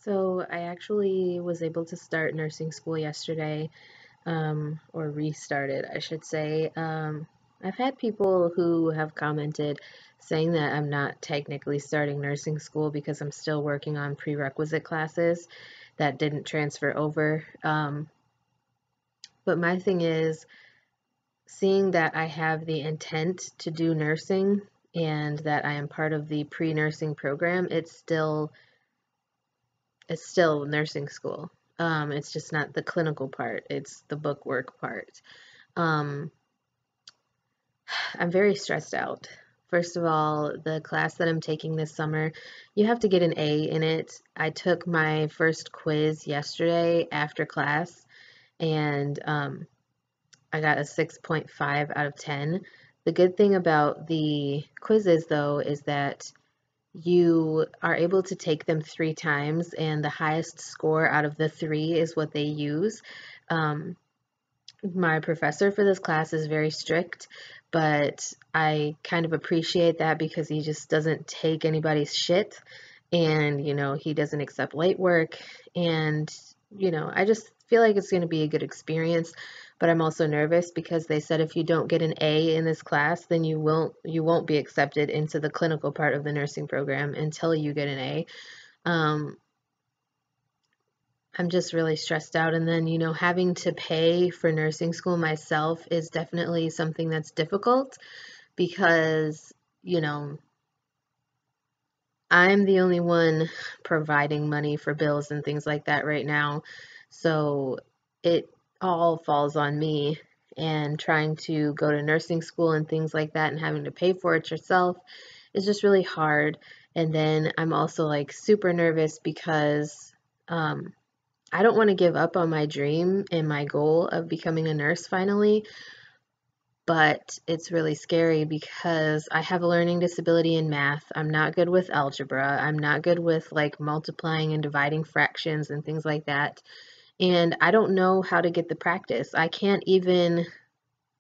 So I actually was able to start nursing school yesterday, or restarted, I should say. I've had people who have commented saying that I'm not technically starting nursing school because I'm still working on prerequisite classes that didn't transfer over. But my thing is, seeing that I have the intent to do nursing and that I am part of the pre-nursing program, it's still nursing school. It's just not the clinical part, it's the book work part. Um, I'm very stressed out. First of all, the class that I'm taking this summer, you have to get an A in it. I took my first quiz yesterday after class, and I got a 6.5 out of 10. The good thing about the quizzes, though, is that you are able to take them 3 times, and the highest score out of the three is what they use. Um, my professor for this class is very strict, but I kind of appreciate that because he just doesn't take anybody's shit, and he doesn't accept late work, and I just feel like it's going to be a good experience. But I'm also nervous because they said if you don't get an A in this class, then you won't be accepted into the clinical part of the nursing program until you get an A. Um, I'm just really stressed out. And then, having to pay for nursing school myself is definitely something that's difficult because, you know, I'm the only one providing money for bills and things like that right now. So it all falls on me. And trying to go to nursing school and things like that and having to pay for it yourself is just really hard. And then I'm also like super nervous because I don't want to give up on my dream and my goal of becoming a nurse finally, but it's really scary because I have a learning disability in math. I'm not good with algebra. I'm not good with like multiplying and dividing fractions and things like that. And I don't know how to get the practice. I can't even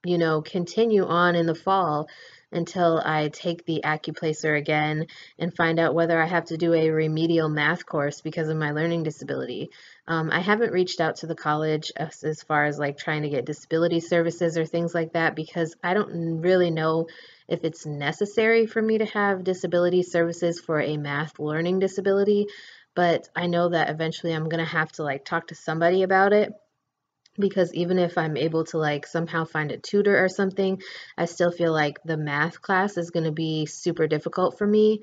continue on in the fall until I take the acuplacer again and find out whether I have to do a remedial math course because of my learning disability. I haven't reached out to the college as far as like trying to get disability services or things like that because I don't really know if it's necessary for me to have disability services for a math learning disability, but I know that eventually I'm going to have to like talk to somebody about it because even if I'm able to like somehow find a tutor or something, I still feel like the math class is going to be super difficult for me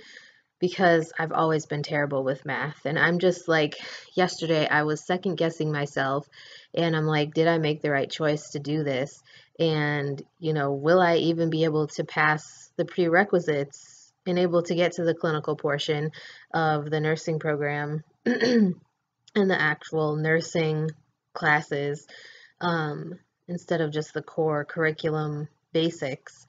because I've always been terrible with math. And I'm just like, yesterday I was second guessing myself and I'm like, did I make the right choice to do this? And, will I even be able to pass the prerequisites and able to get to the clinical portion of the nursing program and the actual nursing classes, um, instead of just the core curriculum basics.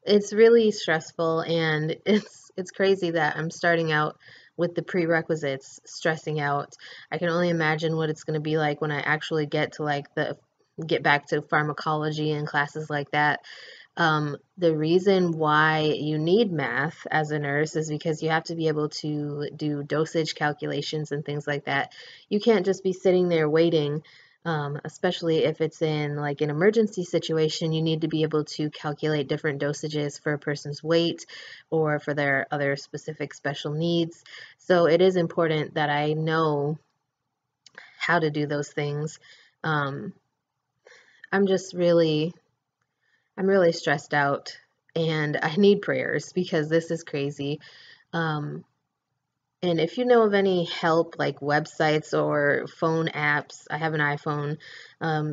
It's really stressful, and it's crazy that I'm starting out with the prerequisites stressing out. I can only imagine what it's going to be like when I actually get back to pharmacology and classes like that. The reason why you need math as a nurse is because you have to be able to do dosage calculations and things like that. You can't just be sitting there waiting, especially if it's in like an emergency situation. You need to be able to calculate different dosages for a person's weight or for their other specific special needs. So it is important that I know how to do those things. Um, I'm just really I'm really stressed out and I need prayers because this is crazy. Um, and if you know of any help, like websites or phone apps, I have an iPhone.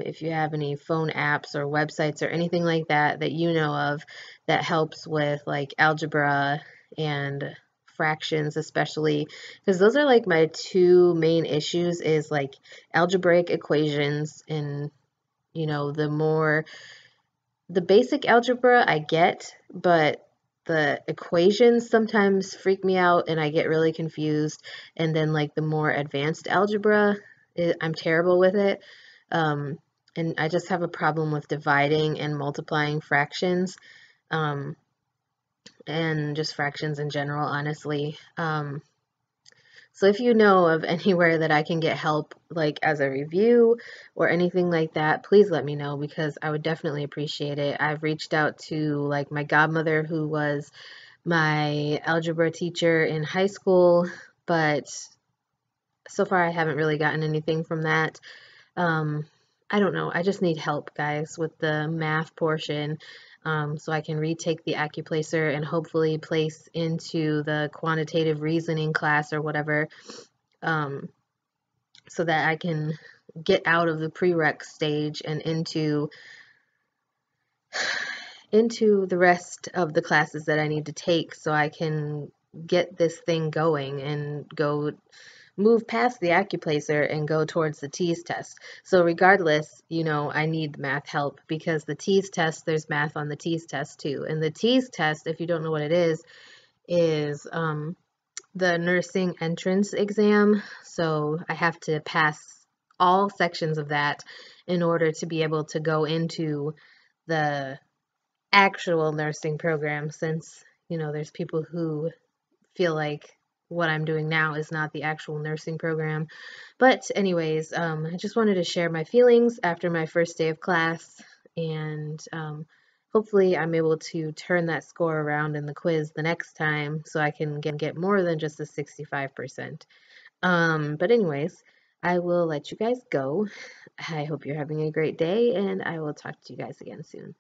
If you have any phone apps or websites or anything like that that you know of that helps with like algebra and fractions, especially because those are like my two main issues is like algebraic equations and the basic algebra I get, but the equations sometimes freak me out and I get really confused. And then, like, the more advanced algebra, I'm terrible with it. Um, and I just have a problem with dividing and multiplying fractions, um, and just fractions in general, honestly. So if you know of anywhere that I can get help, like as a review or anything like that, please let me know because I would definitely appreciate it. I've reached out to like my godmother who was my algebra teacher in high school, but so far I haven't really gotten anything from that. Um, I don't know. I just need help, guys, with the math portion, so I can retake the AccuPlacer and hopefully place into the quantitative reasoning class or whatever, um, so that I can get out of the prereq stage and into the rest of the classes that I need to take so I can get this thing going and go move past the AccuPlacer and go towards the tease test. So regardless, I need math help because the tease test, there's math on the tease test too. And the tease test, if you don't know what it is the nursing entrance exam. So I have to pass all sections of that in order to be able to go into the actual nursing program since, there's people who feel like what I'm doing now is not the actual nursing program. But anyways, I just wanted to share my feelings after my first day of class, and hopefully I'm able to turn that score around in the quiz the next time so I can get more than just a 65%. But anyways, I will let you guys go. I hope you're having a great day, and I will talk to you guys again soon.